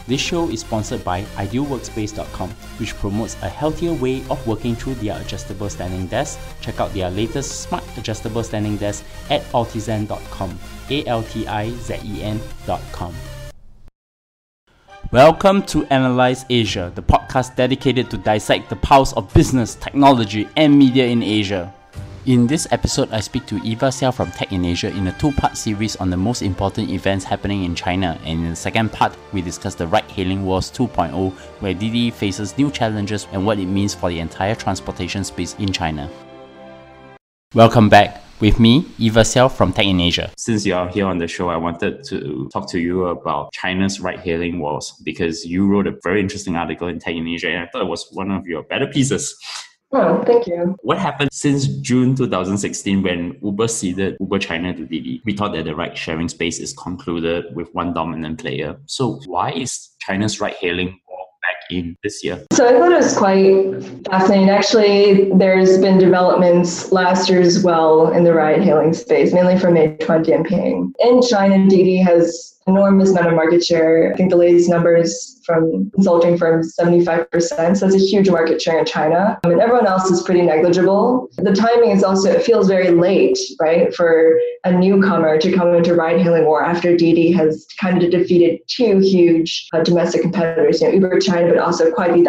This show is sponsored by idealworkspace.com, which promotes a healthier way of working through their adjustable standing desk. Check out their latest smart adjustable standing desk at altizen.com, altizen.com. Welcome to Analyse Asia, the podcast dedicated to dissect the pulse of business, technology, and media in Asia. In this episode, I speak to Eva Xiao from Tech in Asia in a two-part series on the most important events happening in China. And in the second part, we discuss the ride-hailing wars 2.0, where Didi faces new challenges and what it means for the entire transportation space in China. Welcome back. With me, Eva Xiao from Tech in Asia. Since you are here on the show, I wanted to talk to you about China's ride-hailing wars because you wrote a very interesting article in Tech in Asia and I thought it was one of your better pieces. Oh, thank you. What happened since June 2016 when Uber ceded Uber China to Didi? We thought that the ride-sharing space is concluded with one dominant player. So why is China's ride-hailing war back in this year? So I thought it was quite fascinating. Actually, there's been developments last year as well in the ride-hailing space, mainly from Meituan-Dianping. In China, Didi has enormous amount of market share. I think the latest numbers from consulting firms, 75%. So it's a huge market share in China. And everyone else is pretty negligible. The timing is also, it feels very late, right, for a newcomer to come into ride-hailing war after Didi has kind of defeated two huge domestic competitors, Uber China, but also Kuaidi,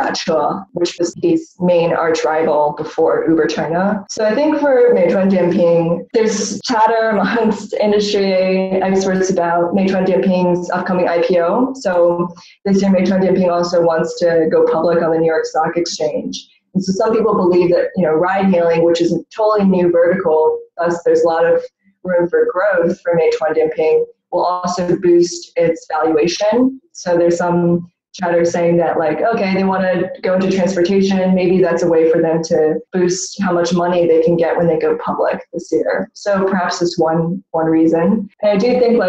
which was Didi's main arch rival before Uber China. So I think for Meituan-Dianping, there's chatter amongst industry experts about Meituan-Dianping's upcoming IPO. So this year, Meituan-Dianping also wants to go public on the New York Stock Exchange. And so some people believe that, ride-hailing, which is a totally new vertical, thus there's a lot of room for growth for Meituan-Dianping, will also boost its valuation. So there's some chatter saying that they want to go into transportation. Maybe that's a way for them to boost how much money they can get when they go public this year. So perhaps it's one reason. And I do think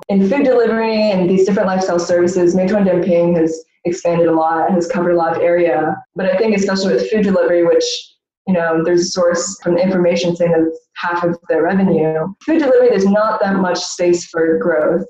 in food delivery and these different lifestyle services, Meituan-Dianping has expanded a lot, has covered a lot of area. But I think especially with food delivery, which there's a source from the information saying that it's half of their revenue. Food delivery, there's not that much space for growth.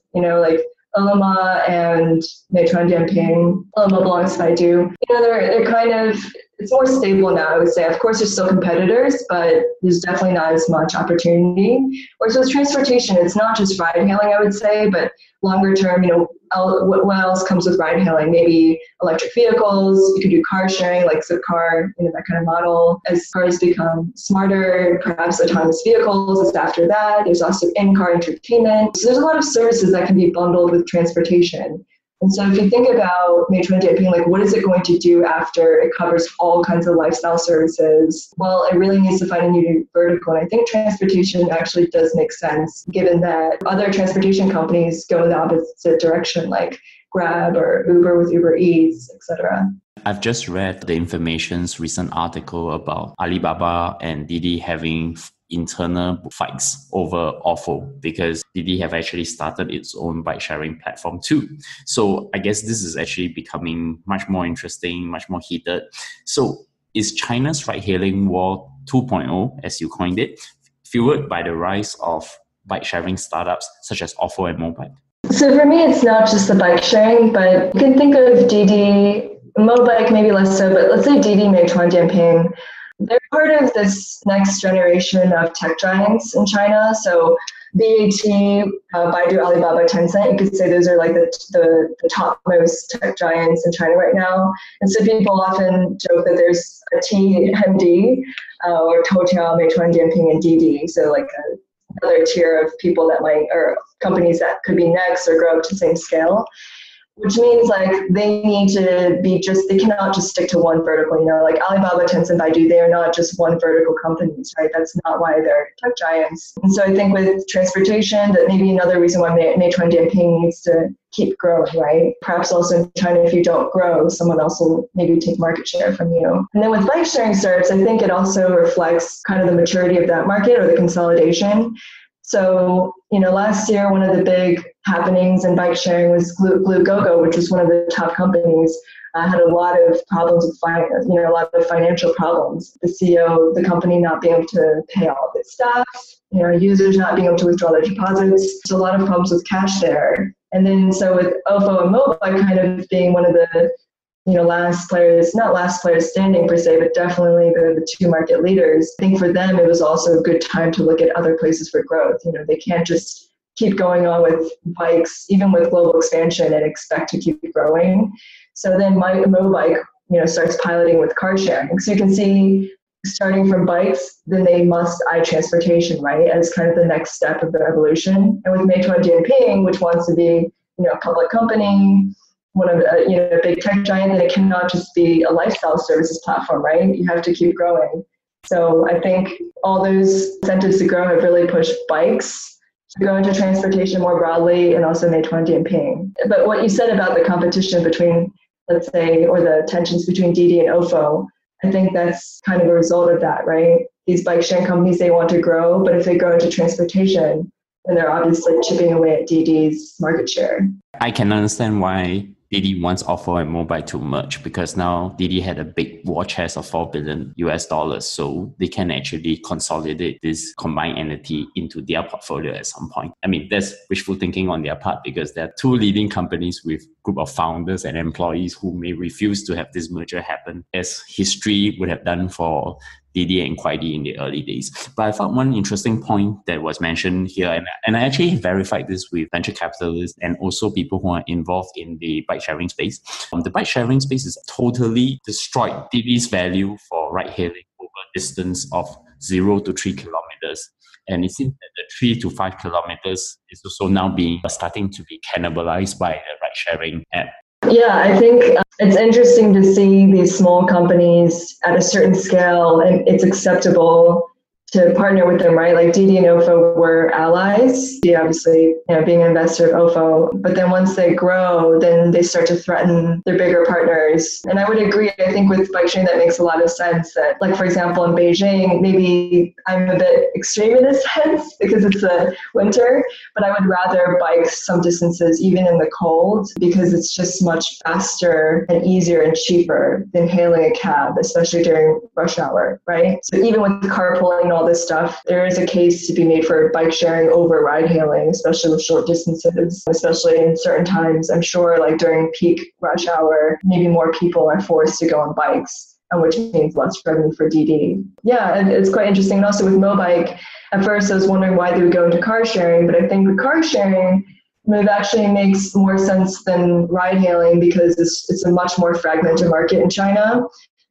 Ele.me and Meituan-Dianping, Ele.me belongs to Baidu. They're kind of, it's more stable now, I would say. Of course, there's still competitors, but there's definitely not as much opportunity. Whereas with transportation, it's not just ride-hailing, I would say, but longer term, what else comes with ride-hailing? Maybe electric vehicles, you could do car sharing, like Zipcar, that kind of model. As cars become smarter, perhaps autonomous vehicles is after that. There's also in-car entertainment. So there's a lot of services that can be bundled with transportation. And so if you think about Meituan-Dianping, what is it going to do after it covers all kinds of lifestyle services? Well, it really needs to find a new vertical. And I think transportation actually does make sense, given that other transportation companies go in the opposite direction, like Grab or Uber with Uber Eats, etc. I've just read the Information's recent article about Alibaba and Didi having internal fights over Ofo because Didi have actually started its own bike-sharing platform too. So I guess this is actually becoming much more interesting, much more heated. So is China's ride-hailing war 2.0, as you coined it, fueled by the rise of bike-sharing startups such as Ofo and Mobike? So for me, it's not just the bike sharing, but you can think of Didi, Mobike maybe less so, but let's say Didi, Meituan-Dianping. They're part of this next generation of tech giants in China. So BAT, Baidu, Alibaba, Tencent, you could say those are the topmost tech giants in China right now. And so people often joke that there's a TMD or Toutiao, Meituan-Dianping, and Didi. So another tier of people that or companies that could be next or grow up to the same scale. Which means they need to be they cannot just stick to one vertical, Alibaba, Tencent, Baidu, they are not just one vertical companies, right? That's not why they're tech giants. And so I think with transportation, that may be another reason why Meituan-Dianping needs to keep growing, right? Perhaps also in China, if you don't grow, someone else will maybe take market share from you. And then with bike sharing startups, I think it also reflects kind of the maturity of that market or the consolidation. So, last year, one of the big happenings in bike sharing was Glugogo, which was one of the top companies, had a lot of problems with a lot of financial problems. The CEO of the company not being able to pay all of its staff, users not being able to withdraw their deposits. So a lot of problems with cash there. And then so with Ofo and Mobike kind of being one of the last players, not last players standing per se, but definitely the two market leaders. I think for them, it was also a good time to look at other places for growth. They can't just keep going on with bikes, even with global expansion, and expect to keep growing. So then Mobike, starts piloting with car sharing. So you can see, starting from bikes, then they must eye transportation, right, as kind of the next step of the evolution. And with Meituan-Dianping, which wants to be, a public company, one of a big tech giant, then it cannot just be a lifestyle services platform, right? You have to keep growing. So I think all those incentives to grow have really pushed bikes to go into transportation more broadly, and also Meituan-Dianping. But what you said about the competition between, let's say, or the tensions between Didi and Ofo, I think that's kind of a result of that, right? These bike sharing companies, they want to grow, but if they go into transportation, then they're obviously chipping away at Didi's market share. I can understand why Didi wants Ofo and Mobike to merge, because now Didi had a big war chest of $4 billion US, so they can actually consolidate this combined entity into their portfolio at some point. I mean, that's wishful thinking on their part, because there are two leading companies with group of founders and employees who may refuse to have this merger happen, as history would have done for Didi and Kuaidi in the early days. But I found one interesting point that was mentioned here, and I actually verified this with venture capitalists and also people who are involved in the bike sharing space. The bike sharing space is totally destroyed Didi's value for ride hailing over distance of 0 to 3 kilometers. And it seems that the 3 to 5 kilometers is also now starting to be cannibalized by the ride sharing app. Yeah, I think it's interesting to see these small companies at a certain scale, and it's acceptable to partner with them, right? Like Didi and Ofo were allies. Didi obviously, being an investor of Ofo, but then once they grow, then they start to threaten their bigger partners. And I would agree. I think with bike sharing, that makes a lot of sense. That, like for example, in Beijing, maybe I'm a bit extreme in this sense because it's the winter, but I would rather bike some distances even in the cold, because it's just much faster and easier and cheaper than hailing a cab, especially during rush hour, right? So even with carpooling and all this stuff, there is a case to be made for bike sharing over ride hailing, especially with short distances, especially in certain times. I'm sure like during peak rush hour, maybe more people are forced to go on bikes, which means less revenue for Didi. Yeah, and it's quite interesting. And also with Mobike, at first I was wondering why they would go into car sharing, but I think with car sharing, it actually makes more sense than ride hailing, because it's a much more fragmented market in China.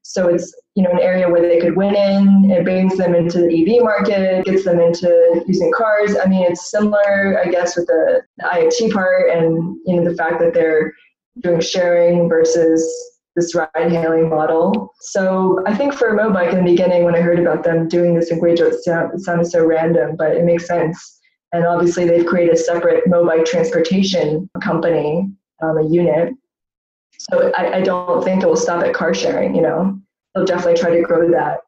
So it's an area where they could win in. It brings them into the EV market, gets them into using cars. I mean, it's similar, I guess, with the IoT part, and the fact that they're doing sharing versus this ride-hailing model. So I think for Mobike in the beginning, when I heard about them doing this in Guizhou, it sounded so random, but it makes sense. And obviously, they've created a separate Mobike transportation company, a unit. So I don't think it will stop at car sharing, They'll definitely try to grow that.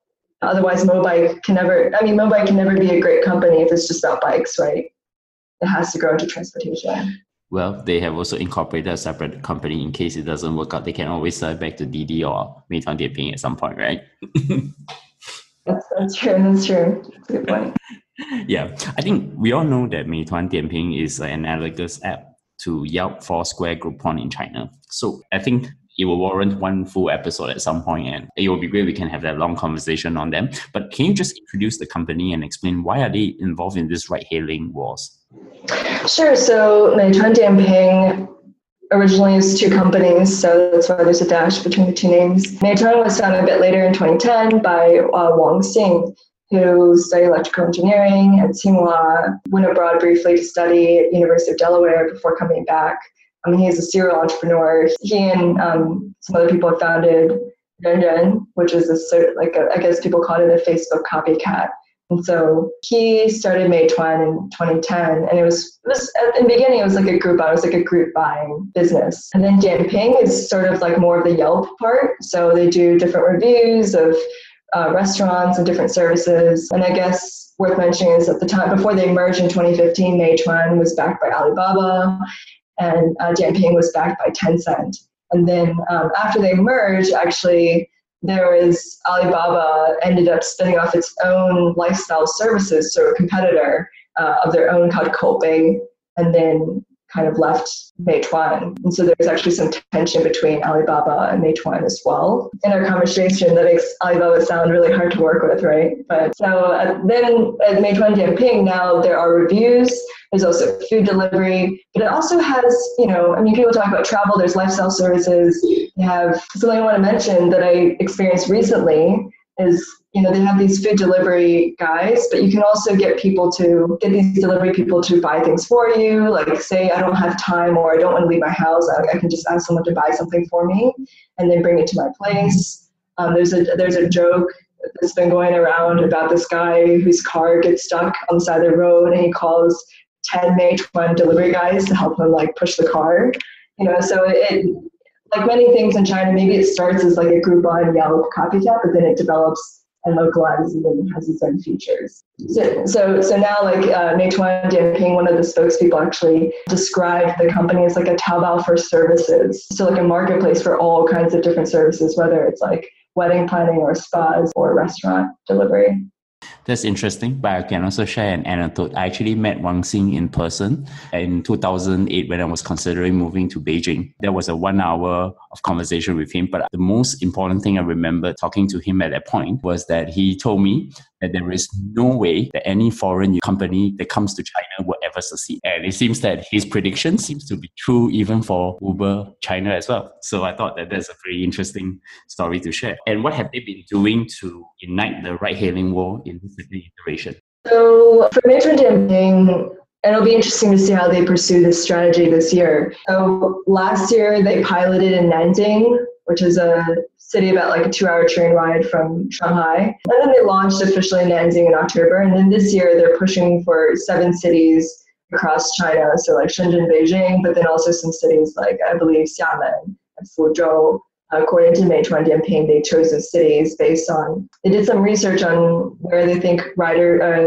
Otherwise, Mobike can never be a great company if it's just about bikes, right? It has to grow into transportation. Well, they have also incorporated a separate company in case it doesn't work out. They can always sell it back to Didi or Meituan-Dianping at some point, right? That's true. That's a good point. Yeah, I think we all know that Meituan-Dianping is an analogous app to Yelp, Foursquare, Groupon in China. So I think it will warrant one full episode at some point, and it will be great we can have that long conversation on them. But can you just introduce the company and explain why are they involved in this ride-hailing wars? Sure. So Meituan-Dianping originally is two companies, so that's why there's a dash between the two names. Meituan was founded a bit later in 2010 by Wang Xing, who studied electrical engineering at Tsinghua, went abroad briefly to study at University of Delaware before coming back. He's a serial entrepreneur. He and some other people have founded Ren, which is I guess people call it a Facebook copycat. And so he started Meituan in 2010, and it was in the beginning it was like a group buy, it was like a group buying business. And then Dianping is sort of like more of the Yelp part. So they do different reviews of restaurants and different services. And I guess worth mentioning is at the time before they merged in 2015, Meituan was backed by Alibaba, and Dianping was backed by Tencent. And then after they merged, actually, Alibaba ended up spinning off its own lifestyle services, so a competitor of their own called Koubei. And then kind of left Meituan. And so there's actually some tension between Alibaba and Meituan as well. In our conversation, that makes Alibaba sound really hard to work with, right? But so then at Meituan-Dianping, now there are reviews. There's also food delivery, but it also has, people talk about travel, there's lifestyle services. You have something I want to mention that I experienced recently is, they have these food delivery guys, but you can also get these delivery people to buy things for you. Like say I don't have time or I don't want to leave my house, I can just ask someone to buy something for me and then bring it to my place. There's a joke that's been going around about this guy whose car gets stuck on the side of the road and he calls 10 Meituan delivery guys to help him push the car. So it, like many things in China, maybe it starts as like a Groupon, Yelp copycat, but then it develops and localizes and then has its own features. So now Meituan-Dianping, one of the spokespeople actually described the company as like a Taobao for services. So like a marketplace for all kinds of different services, whether it's like wedding planning or spas or restaurant delivery. That's interesting, but I can also share an anecdote. I actually met Wang Xing in person in 2008 when I was considering moving to Beijing. There was a 1 hour of conversation with him, but the most important thing I remember talking to him at that point was that he told me that there is no way that any foreign company that comes to China will ever succeed. And it seems that his prediction seems to be true even for Uber China as well. So I thought that that's a very interesting story to share. And what have they been doing to ignite the ride-hailing war in this iteration? So for Meituan-Dianping, and it'll be interesting to see how they pursue this strategy this year. So last year they piloted in Nanjing, which is a city about like a 2-hour train ride from Shanghai. And then they launched officially in Nanjing in October. And then this year they're pushing for 7 cities across China. So like Shenzhen, Beijing, but then also some cities like I believe Xiamen and Fuzhou. According to Meituan-Dianping, they chose those cities based on, they did some research on where they think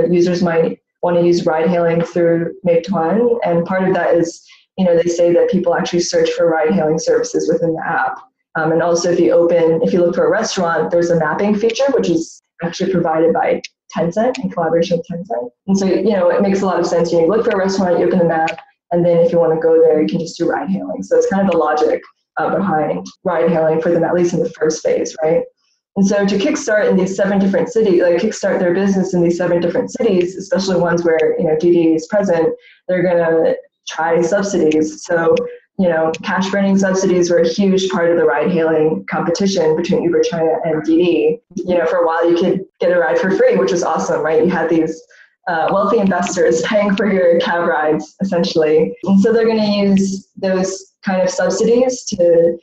users might want to use ride-hailing through Meituan. And part of that is, they say that people actually search for ride-hailing services within the app. And also if you look for a restaurant, there's a mapping feature, which is actually provided by Tencent in collaboration with Tencent. And so, it makes a lot of sense. You look for a restaurant, you open the map, and then if you want to go there, you can just do ride-hailing. So it's kind of the logic behind ride-hailing for them, at least in the first phase, right? And so to kickstart in these 7 different cities, kickstart their business in these 7 different cities, especially ones where, Didi is present, they're going to try subsidies. So, cash burning subsidies were a huge part of the ride-hailing competition between Uber China and Didi. For a while you could get a ride for free, which was awesome, right? You had these wealthy investors paying for your cab rides, essentially. And so they're going to use those kind of subsidies to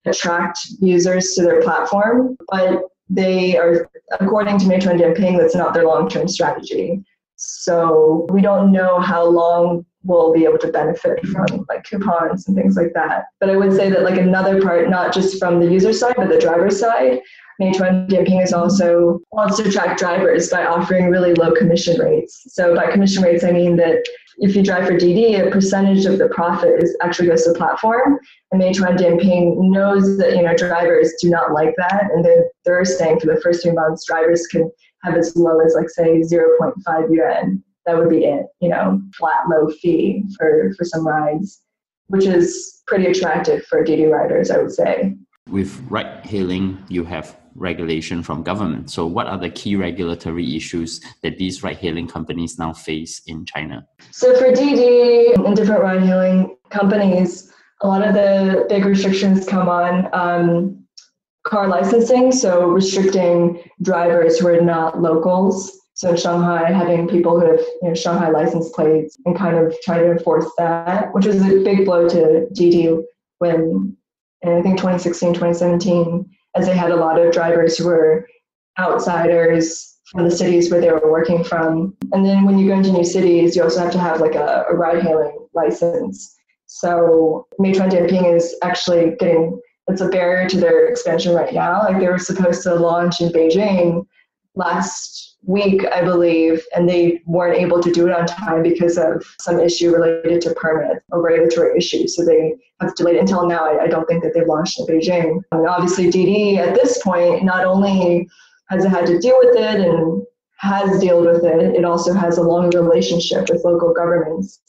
attract users to their platform. But they are, according to Meituan-Dianping, that's not their long-term strategy. So we don't know how long we'll be able to benefit from coupons and things like that. But I would say that another part, not just from the user side, but the driver side, Meituan-Dianping is also wants to attract drivers by offering really low commission rates. So by commission rates, I mean that if you drive for Didi, a percentage of the profit actually goes to the platform. And Meituan-Dianping knows that drivers do not like that, and they're saying for the first 3 months, drivers can have as low as say 0.5 yuan. That would be it, flat low fee for some rides, which is pretty attractive for Didi riders, I would say. With ride-hailing, you have regulation from government. So what are the key regulatory issues that these ride-hailing companies now face in China? So for Didi and different ride-hailing companies, a lot of the big restrictions come on car licensing, so restricting drivers who are not locals. So in Shanghai, having people who have Shanghai license plates and kind of try to enforce that, which was a big blow to Didi when, in I think 2016, 2017, as they had a lot of drivers who were outsiders from the cities where they were working from. And then when you go into new cities, you also have to have a ride-hailing license. So Meituan-Dianping is actually it's a barrier to their expansion right now. They were supposed to launch in Beijing last week, I believe, and they weren't able to do it on time because of some issue related to permit or regulatory issues. So they have delayed until now. I don't think that they've launched in Beijing. And obviously, Didi at this point not only has it had to deal with it and has dealt with it, it also has a long relationship with local governments.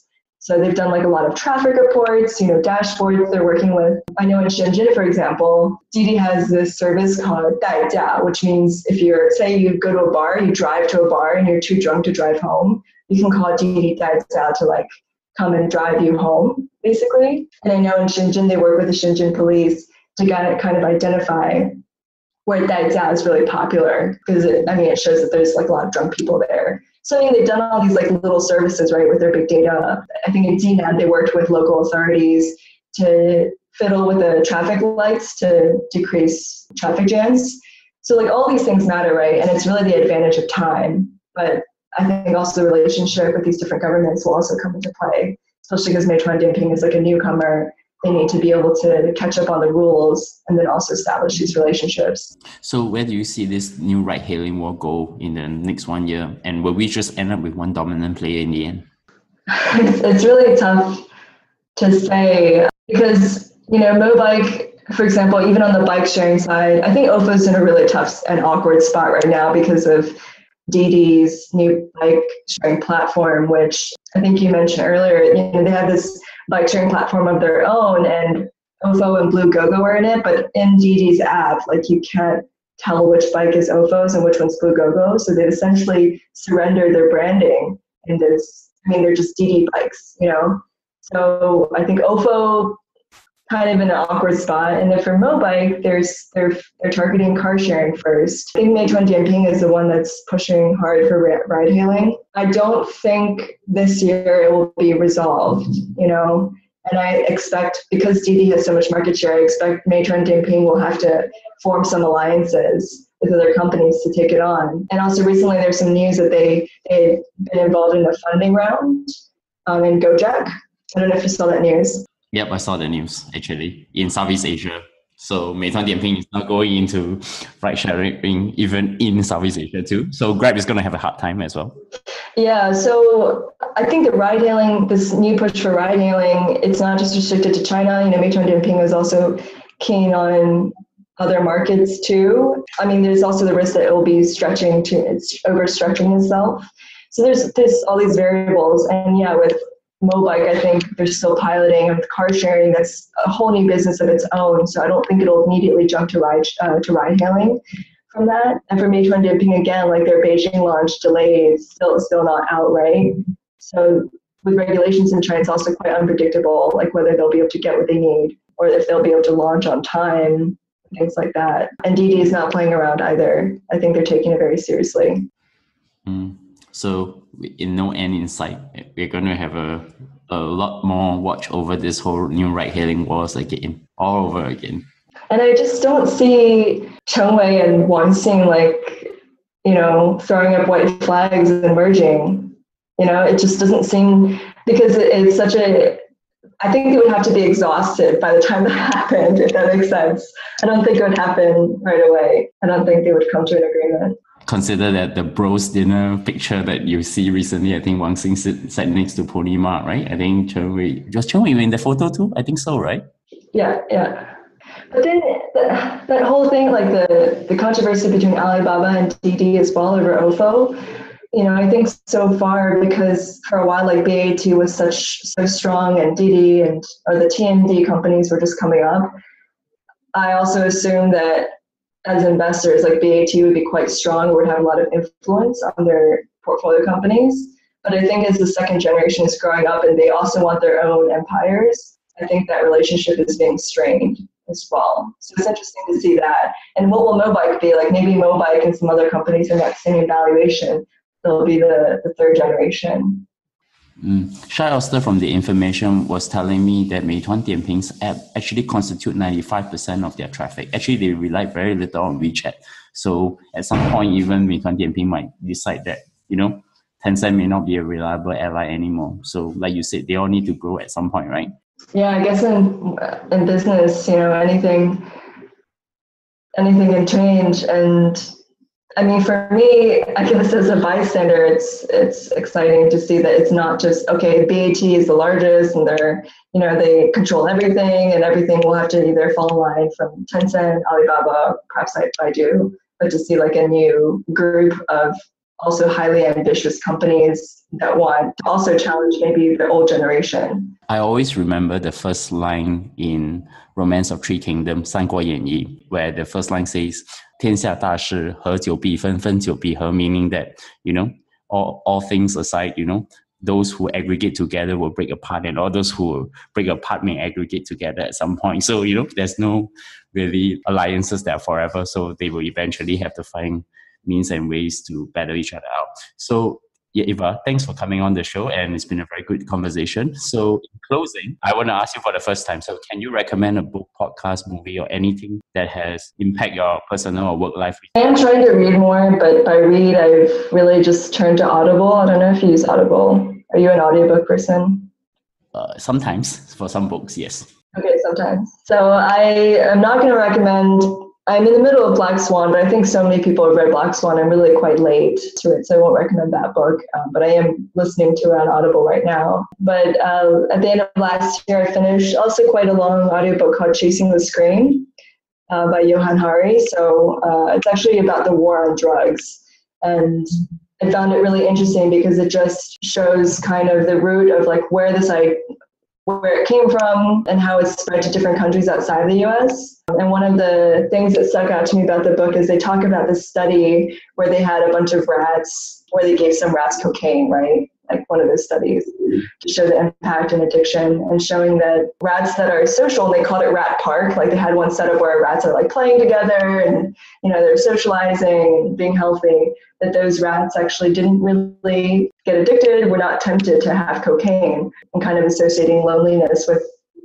So they've done like a lot of traffic reports, dashboards they're working with. I know in Shenzhen, for example, Didi has this service called 代驾, which means if say you go to a bar, you drive to a bar and you're too drunk to drive home, you can call Didi 代驾 to like come and drive you home, basically. And I know in Shenzhen, they work with the Shenzhen police to kind of identify where 代驾 is really popular, because it shows that there's like a lot of drunk people there. So they've done all these like little services, right, with their big data. I think in Dinan, they worked with local authorities to fiddle with the traffic lights to decrease traffic jams. So like all these things matter, right? And it's really the advantage of time. But I think also the relationship with these different governments will also come into play, especially because Meituan-Dianping is like a newcomer. They need to be able to catch up on the rules and then also establish these relationships. So where do you see this new ride-hailing war go in the next 1 year? And will we just end up with one dominant player in the end? It's really tough to say because, Mobike, for example, even on the bike sharing side, I think Ofo's in a really tough and awkward spot right now because of Didi's new bike sharing platform, which I think you mentioned earlier. They have this bike sharing platform of their own, and Ofo and Blue Gogo are in it, but in Didi's app, like you can't tell which bike is Ofo's and which one's Blue Gogo. So they've essentially surrendered their branding in this. They're just Didi bikes, So I think Ofo kind of in an awkward spot. And then for Mobike, they're targeting car sharing first. I think Meituan-Dianping is the one that's pushing hard for ride hailing. I don't think this year it will be resolved, and I expect, because Didi has so much market share, I expect Meituan-Dianping will have to form some alliances with other companies to take it on. And also recently there's some news that they've been involved in a funding round in Gojek. I don't know if you saw that news. Yep, I saw the news actually in Southeast Asia. So Meituan-Dianping is not going into ride sharing even in Southeast Asia too. So Grab is going to have a hard time as well. Yeah, so I think the ride hailing, this new push for ride hailing, it's not just restricted to China. Meituan-Dianping is also keen on other markets too. There's also the risk that it will be overstretching itself. So there's all these variables, and yeah, with Mobike, I think they're still piloting. With car sharing, that's a whole new business of its own. So I don't think it'll immediately jump to ride hailing from that. And for Meituan-Dianping, again, like their Beijing launch delayed, still not out, right? So with regulations in China, it's also quite unpredictable, like whether they'll be able to get what they need or if they'll be able to launch on time, things like that. And Didi is not playing around either. I think they're taking it very seriously. So in no end in sight, we're going to have a lot more watch over this whole new ride-hailing wars again, all over again. And I just don't see Chen Wei and Wang Xing throwing up white flags and merging. It just doesn't seem, because it's such I think it would have to be exhausted by the time that happened, if that makes sense. I don't think it would happen right away. I don't think they would come to an agreement. Consider that the bros dinner picture that you see recently, I think Wang Xing sat next to Pony Ma, right? I think Chen Wei in the photo too? I think so, right? Yeah. But then that whole thing, like the controversy between Alibaba and Didi as well over Ofo, I think so far, because for a while, like BAT was so strong and Didi or the TMD companies were just coming up. I also assume that as investors, like BAT would be quite strong, would have a lot of influence on their portfolio companies. But I think as the second generation is growing up and they also want their own empires, I think that relationship is being strained as well. So it's interesting to see that. And what will Mobike be? Like maybe Mobike and some other companies in that same valuation, they'll be the third generation. Shai Oster from the information was telling me that Meituan-Dianping's app actually constitute 95% of their traffic. Actually, they rely very little on WeChat. So at some point, even Meituan-Dianping might decide that, Tencent may not be a reliable ally anymore. So like you said, they all need to grow at some point, right? Yeah, I guess in business, anything can change. And for me, I guess as a bystander, it's exciting to see that it's not just, okay, BAT is the largest and they control everything and everything will have to either fall in line from Tencent, Alibaba, perhaps Baidu, but to see like a new group of also highly ambitious companies that want to also challenge maybe the old generation. I always remember the first line in Romance of Three Kingdoms, 三国演义, where the first line says, 天下大事,合久必分,分久必合, meaning that, all things aside, those who aggregate together will break apart, and all those who break apart may aggregate together at some point. So, there's no really alliances that are forever. So they will eventually have to find means and ways to battle each other out. So, yeah, Eva, thanks for coming on the show, and it's been a very good conversation. So, in closing, I want to ask you for the first time. So, can you recommend a book, podcast, movie, or anything that has impacted your personal or work life? I am trying to read more, but by read, I've really just turned to Audible. I don't know if you use Audible. Are you an audiobook person? Sometimes, for some books, yes. Okay, sometimes. So I am not going to recommend. I'm in the middle of Black Swan, but I think so many people have read Black Swan. I'm really quite late to it, so I won't recommend that book. But I am listening to it on Audible right now. But at the end of last year, I finished also quite a long audiobook called Chasing the Scream by Johan Hari. So it's actually about the war on drugs. And I found it really interesting because it just shows kind of the root of like where it came from and how it's spread to different countries outside the US. And one of the things that stuck out to me about the book is they talk about this study where they had a bunch of rats, where they gave some rats cocaine, right? Like one of those studies to show the impact and addiction, and showing that rats that are social, and they called it Rat Park, like they had one setup where rats are like playing together and, they're socializing and being healthy, that those rats actually didn't really get addicted, were not tempted to have cocaine, and kind of associating loneliness with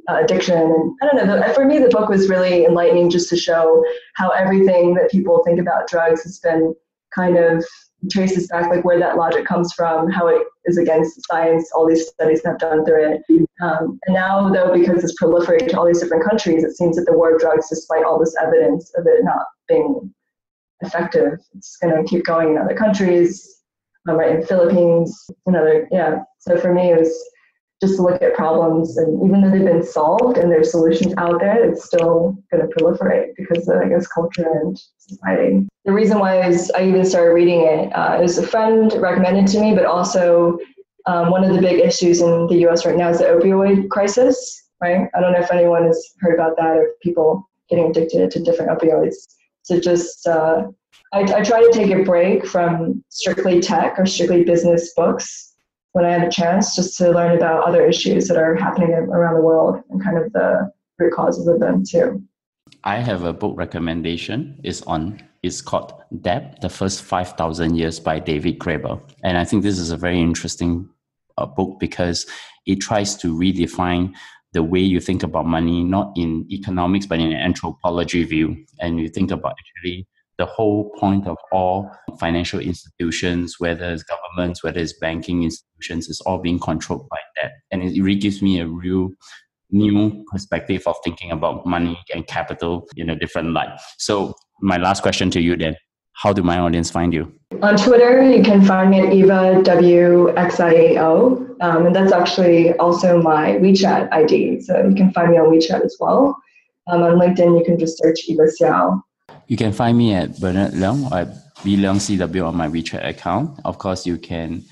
addiction. And I don't know, for me, the book was really enlightening just to show how everything that people think about drugs has been kind of traces back, like where that logic comes from, how it is against science, all these studies have done through it. And now, though, because it's proliferated to all these different countries, it seems that the war of drugs, despite all this evidence of it not being effective, it's going to keep going in other countries, right, in the Philippines, So for me, it was just to look at problems, and even though they've been solved and there's solutions out there, it's still going to proliferate because of, I guess, culture and society. The reason why I even started reading it is a friend recommended to me, but also one of the big issues in the US right now is the opioid crisis, right? I don't know if anyone has heard about that, or people getting addicted to different opioids. So just, I try to take a break from strictly tech or strictly business books when I had a chance, just to learn about other issues that are happening around the world and kind of the root causes of them too. I have a book recommendation. It's called Debt, The First 5,000 Years by David Graeber. And I think this is a very interesting book because it tries to redefine the way you think about money, not in economics, but in an anthropology view. And you think about actually the whole point of all financial institutions, whether it's governments, whether it's banking institutions, is all being controlled by debt. And it really gives me a real new perspective of thinking about money and capital in a different light. So my last question to you then, how do my audience find you? On Twitter, you can find me at Eva WXIAO. And that's actually also my WeChat ID. So you can find me on WeChat as well. On LinkedIn, you can just search Eva Xiao. You can find me at Bernard Leung or BLeungCW on my WeChat account. Of course, you can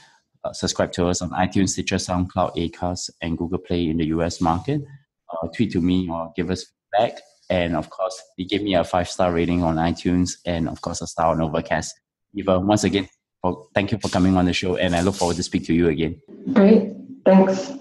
subscribe to us on iTunes, Stitcher, SoundCloud, Acast, and Google Play in the US market. Tweet to me or give us feedback. And of course, you gave me a 5-star rating on iTunes and of course a star on Overcast. Eva, once again, thank you for coming on the show, and I look forward to speak to you again. Great. Thanks.